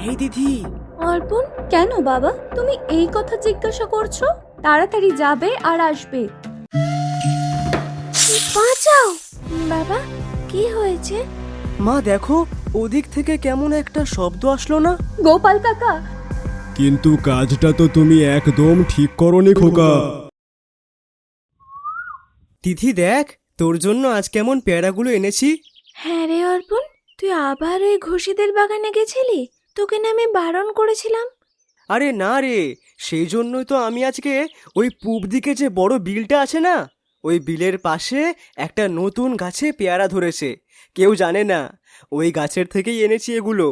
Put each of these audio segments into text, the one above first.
এই দিদি। অর্পণ, কেন বাবা তুমি এই কথা জিজ্ঞাসা করছো? তাড়াতাড়ি যাবে আর আসবে। বাঁচাও বাবা, কি হয়েছে? মা দেখো, ওদিক থেকে কেমন একটা শব্দ আসলো না? গোপাল কাকা। কিন্তু কাজটা তো তুমি একদম ঠিক করনি খোকা। দিদি দেখ, তোর জন্য আজ কেমন পেয়ারাগুলো এনেছি। হ্যাঁ রে অর্পণ, তুই আবার ওই ঘষিদের বাগানে গেছিলি? তোকে না আমি বারণ করেছিলাম। আরে না রে, সেই জন্যই তো আমি আজকে ওই পূব দিকে যে বড় বিলটা আছে না, ওই বিলের পাশে একটা নতুন গাছে পেয়ারা ধরেছে। কেউ জানে না, ওই গাছের থেকেই এনেছি এগুলো।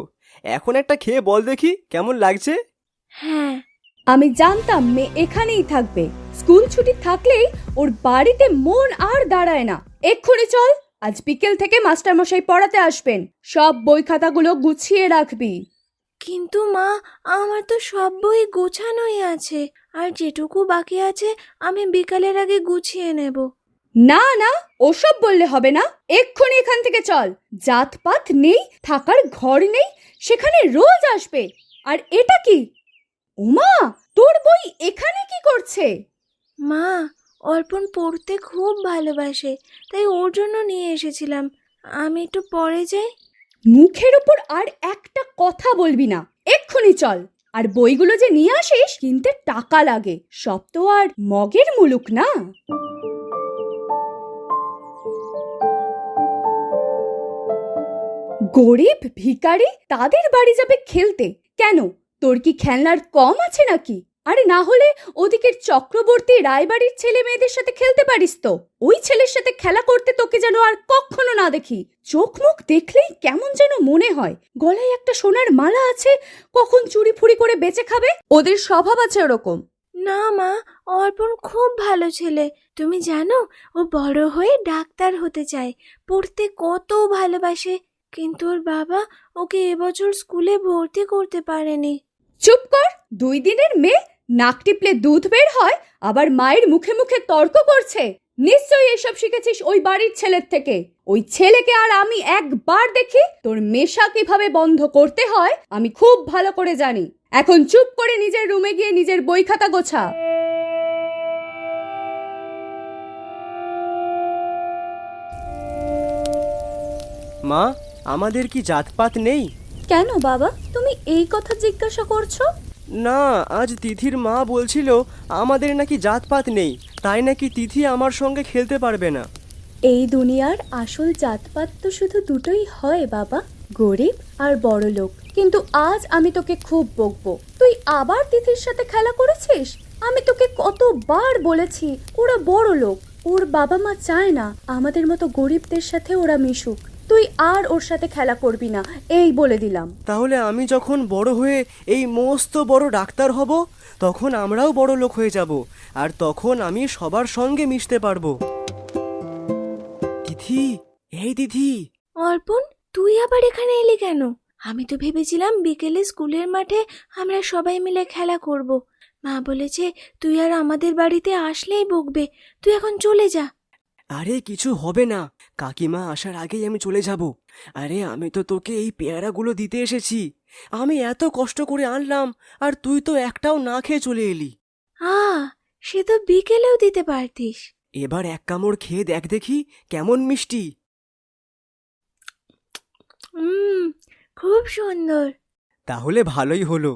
এখন একটা খেয়ে বল দেখি কেমন লাগছে। হ্যাঁ, আমি জানতাম মেয়ে এখানেই থাকবে। স্কুল ছুটি থাকলেই ওর বাড়িতে মন আর দাঁড়ায় না। এক্ষুনি চল, আজ বিকেল থেকে মাস্টারমশাই পড়াতে আসবেন। সব বই খাতাগুলো গুছিয়ে রাখবি। কিন্তু মা, আমার তো সব বই গোছানোই আছে, আর যেটুকু বাকি আছে আমি বিকালের আগে গুছিয়ে নেব। না না, ওসব বললে হবে না। এক্ষুনি এখান থেকে চল। জাতপাত নেই, থাকার ঘর নেই, সেখানে রোজ আসবে। আর এটা কি? ওমা, তোর বই এখানে কি করছে? মা, অর্পণ পড়তে খুব ভালোবাসে, তাই ওর জন্য নিয়ে এসেছিলাম। আমি একটু পরে যাই। মুখের উপর আর একটা কথা বলবি না, এক্ষুনি চল। আর বইগুলো যে নিয়ে আসিস, কিনতে টাকা লাগে। সব তো আর মগের মুলুক না। গরিব ভিখারি তাদের বাড়ি যাবে খেলতে? কেন, তোর কি খেলনার কম আছে নাকি? আরে না হলে ওদিকের চক্রবর্তী রায়বাড়ির ছেলে মেয়েদের সাথে খেলতে পারিস তো। ওই ছেলের সাথে খেলা করতে তোকে যেন আর কখনো না দেখি। চোখ মুখ দেখলেই কেমন যেন মনে হয়। গলায় একটা সোনার মালা আছে, কখন চুরি ফুরি করে বেঁচে খাবে। ওদের স্বভাব আছে ওরকম। না মা, অর্পণ খুব ভালো ছেলে। তুমি জানো, ও বড় হয়ে ডাক্তার হতে চায়, পড়তে কত ভালোবাসে। কিন্তু ওর বাবা ওকে এবছর স্কুলে ভর্তি করতে পারেনি। চুপ কর, 2 দিনের মেয়ে, নাক টিপলে দুধ বের হয়, আবার মায়ের মুখে মুখে তর্ক করছে। নিশ্চয়ই এসব শিখেছিস ওই বাড়ির ছেলের থেকে। ওই ছেলেকে আর আমি একবার দেখি, তোর মেশা কিভাবে বন্ধ করতে হয় আমি খুব ভালো করে জানি। এখন চুপ করে নিজের রুমে গিয়ে নিজের বই খাতা গোছা। মা, আমাদের কি জাতপাত নেই? কেন বাবা, তুমি এই কথা জিজ্ঞাসা করছো? না, আজ তিথির মা বলছিল আমাদের নাকি জাতপাত নেই, তাই নাকি তিথি আমার সঙ্গে খেলতে পারবে না। এই দুনিয়ার আসল জাতপাত তো শুধু দুটোই হয় বাবা, গরিব আর বড় লোক। কিন্তু আজ আমি তোকে খুব বকবো। তুই আবার তিথির সাথে খেলা করেছিস। আমি তোকে কতবার বলেছি ওরা বড় লোক, ওর বাবা মা চায় না আমাদের মতো গরিবদের সাথে ওরা মিশুক। তুই আর ওর সাথে খেলা করবি না, এই বলে দিলাম। তাহলে আমি যখন বড় হয়ে এই মস্ত বড় ডাক্তার হব, তখন আমরাও বড় লোক হয়ে যাব, আর তখন আমি সবার সঙ্গে মিশতে পারবো। দিদি, এই দিদি। অর্পণ, তুই আবার এখানে এলি কেন? আমি তো ভেবেছিলাম বিকেলে স্কুলের মাঠে আমরা সবাই মিলে খেলা করব। মা বলেছে তুই আর আমাদের বাড়িতে আসলেই বকবে। তুই এখন চলে যা। আরে কিছু হবে না, কাকিমা আসার আগেই আমি চলে যাব। আরে আমি তো তোকে এই পেয়ারাগুলো দিতে এসেছি। আমি এত কষ্ট করে আনলাম, আর তুই তো একটাও না খেয়ে চলে এলি। সে তো বিকেলেও দিতে পারতিস। এবার এক কামড় খেয়ে দেখ দেখি কেমন মিষ্টি। খুব সুন্দর। তাহলে ভালোই হলো,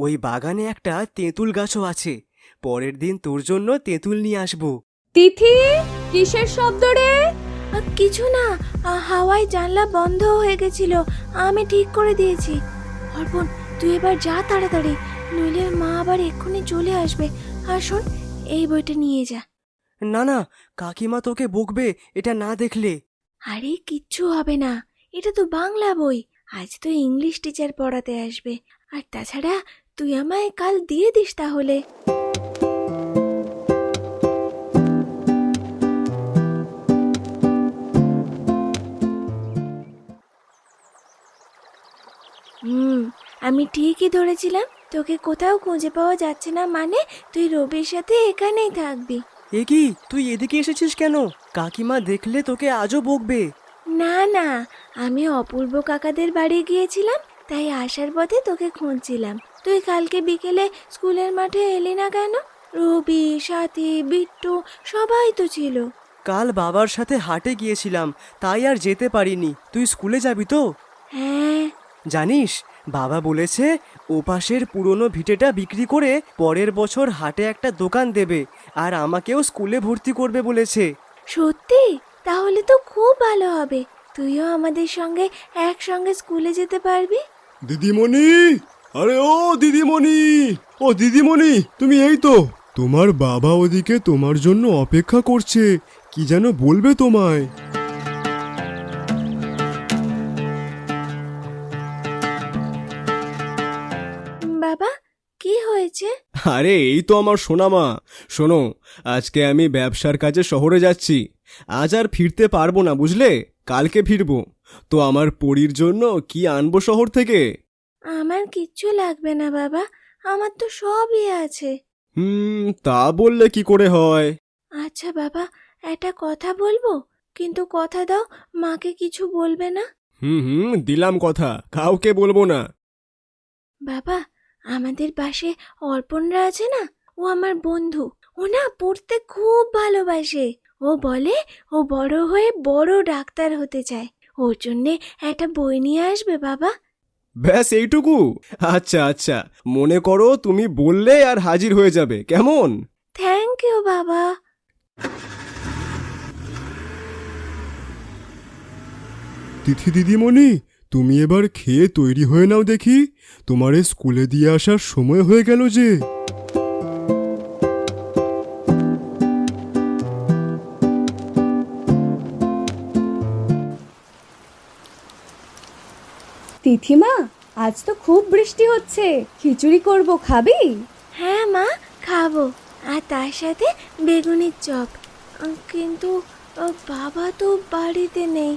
ওই বাগানে একটা তেঁতুল গাছও আছে। পরের দিন তোর জন্য তেঁতুল নিয়ে আসবো। তিথি, কিসের শব্দ রে? কিছু না, হাওয়ায় জানলা বন্ধ হয়ে গেছিল, আমি ঠিক করে দিয়েছি। অর্পণ, তুই এবার যা তাড়াতাড়ি, নইলে মা আবার এক্ষুনি চলে আসবে। আর শোন, এই বইটা নিয়ে যা। না না, কাকিমা তোকে বকবে এটা না দেখলে। আরে কিচ্ছু হবে না, এটা তো বাংলা বই। আজ তো ইংলিশ টিচার পড়াতে আসবে। আর তাছাড়া তুই আমায় কাল দিয়ে দিস তাহলে। আমি ঠিকই ধরেছিলাম, তোকে কোথাও খুঁজে পাওয়া যাচ্ছে না, মানে তুই রবির সাথে এখানেই থাকবি। এ কি, তুই এদিকে এসেছিস কেন? কাকিমা দেখলে তোকে আজও বকবে। না না, আমি অপূর্ব কাকাদের বাড়ি গিয়েছিলাম, তাই আসার পথে তোকে খুঁজছিলাম। তুই কালকে বিকেলে স্কুলের মাঠে এলি না কেন? রবি, সাথী, বিট্টু সবাই তো ছিল। কাল বাবার সাথে হাটে গিয়েছিলাম, তাই আর যেতে পারিনি। তুই স্কুলে যাবি তো? হ্যাঁ। জানিস, বাবা বলেছে ওপাশের পুরনো ভিটেটা বিক্রি করে পরের বছর হাটে একটা দোকান দেবে, আর আমাকেও স্কুলে ভর্তি করবে বলেছে। সত্যি? তাহলে তো খুব ভালো হবে। তুইও আমাদের সঙ্গে একসঙ্গে স্কুলে যেতে পারবি। দিদিমণি, আরে ও দিদিমণি, ও দিদিমণি, তুমি এই তো। তোমার বাবা ওদিকে তোমার জন্য অপেক্ষা করছে, কি যেন বলবে তোমায়। বাবা, কি হয়েছে? আরে এই তো আমার সোনামা। শোনো, আজকে আমি ব্যবসার কাজে শহরে যাচ্ছি। আজ আর ফিরতে পারবো না, বুঝলে? কালকে ফিরবো। তো আমার পরীর জন্য কি আনবো শহর থেকে? আমার কিচ্ছু লাগবে না বাবা, আমার তো সবই আছে। তা বললে কি করে হয়? আচ্ছা বাবা, একটা কথা বলবো, কিন্তু কথা দাও মাকে কিছু বলবে না। দিলাম কথা, কাউকে বলবো না। বাবা, আমাদের পাশে অর্পণরা আছে না, ও আমার বন্ধু। ও না পড়তে খুব ভালোবাসে। ও বলে ও বড় হয়ে বড় ডাক্তার হতে চায়। ওর জন্যে একটা বই নিয়ে আসবে বাবা। ব্যাস এইটুকু? আচ্ছা আচ্ছা, মনে করো তুমি বললে আর হাজির হয়ে যাবে, কেমন? থ্যাংক ইউ বাবা। তিথি দিদিমণি, তুমি এবার খেয়ে তৈরি হয়ে নাও দেখি। তোমারে স্কুলে দিয়ে আসার সময় হয়ে গেল যে। তিথিমা, আজ তো খুব বৃষ্টি হচ্ছে, খিচুড়ি করব, খাবি? হ্যাঁ মা, খাবো। আর তার সাথে বেগুনির চপ। কিন্তু বাবা তো বাড়িতে নেই।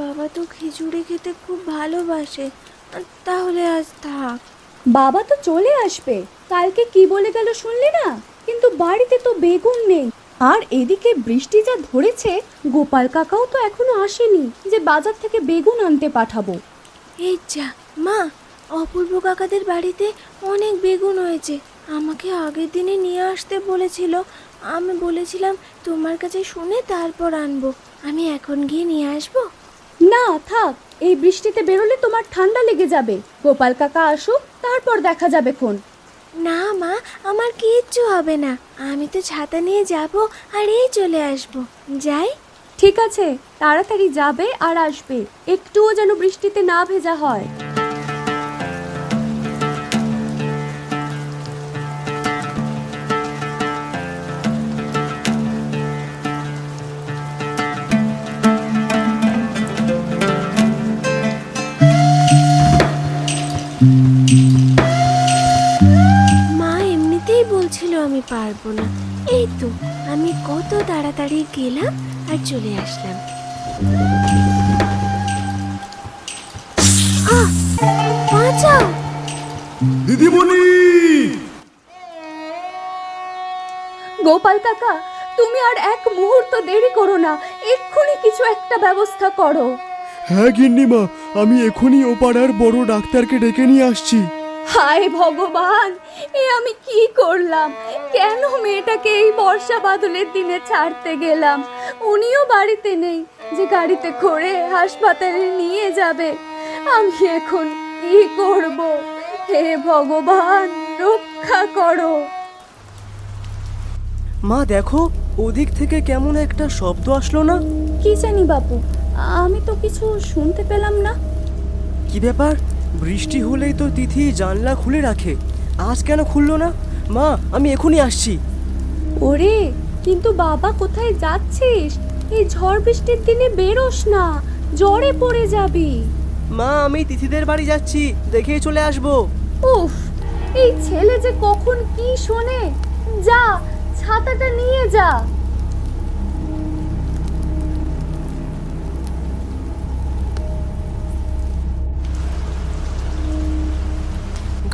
বাবা তো খিচুড়ি খেতে খুব ভালোবাসে। তাহলে আজ থাক। বাবা তো চলে আসবে, কালকে কি বলে গেল শুনলি না? কিন্তু বাড়িতে তো বেগুন নেই। আর এদিকে বৃষ্টি যা ধরেছে, গোপাল কাকাও তো এখনো আসেনি যে বাজার থেকে বেগুন আনতে পাঠাবো। এই যা মা, অপূর্ব কাকাদের বাড়িতে অনেক বেগুন হয়েছে। আমাকে আগের দিনে নিয়ে আসতে বলেছিল। আমি বলেছিলাম তোমার কাছে শুনে তারপর আনবো। আমি এখন গিয়ে নিয়ে আসবো? না থাক, এই বৃষ্টিতে বেরোলে তোমার ঠান্ডা লেগে যাবে। গোপাল কাকা আসুক, তারপর দেখা যাবে খন। না মা, আমার কিচ্ছু হবে না। আমি তো ছাতা নিয়ে যাব আর এই চলে আসবো। যাই। ঠিক আছে, তাড়াতাড়ি যাবে আর আসবে, একটুও যেন বৃষ্টিতে না ভেজা হয়। মা এমনিতেই বলছিল আমি পারবো না। এই তো আমি কত তাড়াতাড়ি গেলাম আর চলে আসলাম। আহ, বাঁচাও! দিদিমণি! গোপাল কাকা, তুমি আর এক মুহূর্ত দেরি করো না, এক্ষুনি কিছু একটা ব্যবস্থা করো। হ্যাঁ গিন্নিমা, আমি এখনই ও পাড়ার বড় ডাক্তারকে ডেকে নিয়ে আসছি। হায় ভগবান, এ আমি কি করলাম? কেন মেয়েটাকে এই বর্ষা বাদলের দিনে ছাড়তে গেলাম? উনিও বাড়িতে নেই যে গাড়িতে করে হাসপাতালে নিয়ে যাবে। আমি এখন কি করব? হে ভগবান, রক্ষা করো। মা দেখো, ওদিক থেকে কেমন একটা শব্দ আসলো না? কি জানি বাপু, আমি তো কিছু শুনতে পেলাম না। কি ব্যাপার? বৃষ্টি হলেই তো তিথি জানলা খুলে রাখে, আজ কেন খুললো না? মা, আমি এখনই আসছি। ওরে, কিন্তু বাবা কোথায় যাচ্ছিস? এই ঝড় বৃষ্টির দিনে বেরোস না, জ্বরে পড়ে যাবি। মা, আমি তিথিদের বাড়ি যাচ্ছি, দেখেই চলে আসবো। উফ, এই ছেলে যে কখন কি শোনে। যা, ছাতাটা নিয়ে যা।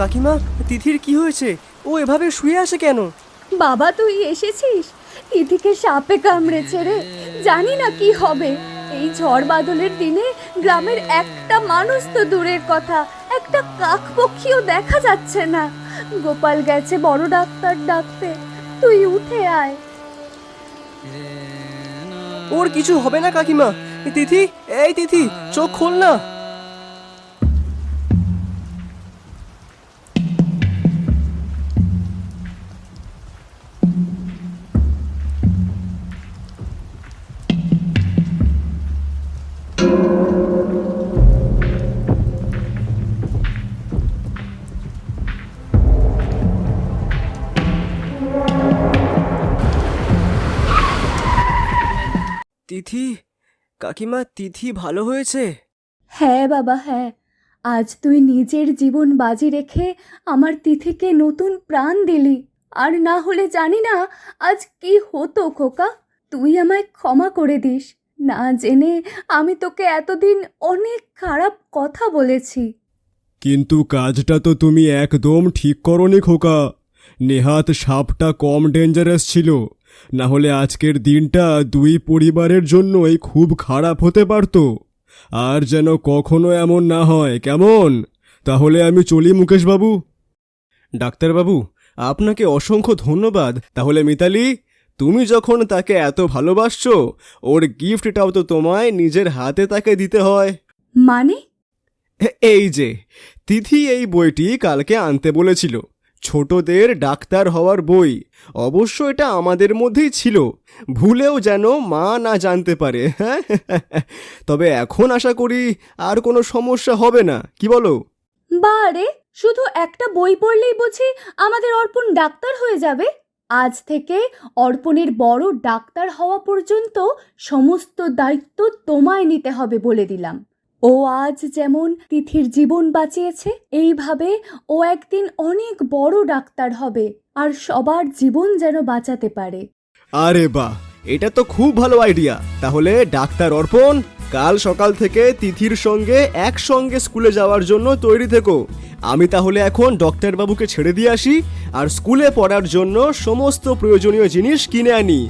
কাকিমা, তিথির কি হয়েছে? ও এভাবে শুয়ে আছে কেন? বাবা তুই এসেছিস? তিথিকে সাপে কামড়েছে রে, জানি না কি হবে। এই ঝড় বাদলের দিনে গ্রামের একটা মানুষ তো দূরের কথা, একটা কাকপক্ষীও দেখা যাচ্ছে না। গোপাল গেছে বড় ডাক্তার ডাকতে, তুই উঠে আয়। ওর কিছু হবে না কাকিমা। তিথি, এই তিথি, চোখ খোল না। তিথি, কাকিমা, তিথি ভালো হয়েছে? হ্যাঁ বাবা, হ্যাঁ। আজ তুই নিজের জীবন বাজি রেখে আমার তিথিকে নতুন প্রাণ দিলি। আর না হলে জানি না আজ কি হতো খোকা। তুই আমায় ক্ষমা করে দিস। না জেনে আমি তোকে এতদিন অনেক খারাপ কথা বলেছি। কিন্তু কাজটা তো তুমি একদম ঠিক করনি খোকা। নেহাত সাপটা কম ডেঞ্জারাস ছিল, না হলে আজকের দিনটা দুই পরিবারের জন্যই খুব খারাপ হতে পারত। আর যেন কখনো এমন না হয়, কেমন? তাহলে আমি চলি মুকেশবাবু। ডাক্তারবাবু, আপনাকে অসংখ্য ধন্যবাদ। তাহলে মিতালি, তুমি যখন তাকে এত ভালোবাসছো, ওর গিফটটাও তো তোমায় নিজের হাতে তাকে দিতে হয়। মানে? এই যে, তিথি এই বইটি কালকে আনতে বলেছিল, ছোটদের ডাক্তার হওয়ার বই। অবশ্য এটা আমাদের মধ্যেই ছিল, ভুলেও যেন মা না জানতে পারে। হ্যাঁ, তবে এখন আশা করি আর কোনো সমস্যা হবে না, কি বলো? বারে, শুধু একটা বই পড়লেই বুঝি আমাদের অর্পণ ডাক্তার হয়ে যাবে? আজ থেকে অর্পণের বড় ডাক্তার হওয়া পর্যন্ত সমস্ত দায়িত্ব তোমায় নিতে হবে বলে দিলাম। ও আজ যেমন তিথির জীবন বাঁচিয়েছে, এইভাবে ও একদিন অনেক বড় ডাক্তার হবে আর সবার জীবন যেন বাঁচাতে পারে। আরে বাহ, এটা তো খুব ভালো আইডিয়া। তাহলে ডাক্তার অর্পণ, কাল সকাল থেকে তিথির সঙ্গে একসঙ্গে স্কুলে যাওয়ার জন্য তৈরি থেকো। আমি তাহলে এখন ডক্টর বাবুকে ছেড়ে দিয়ে আসি আর স্কুলে পড়ার জন্য সমস্ত প্রয়োজনীয় জিনিস কিনে আনি।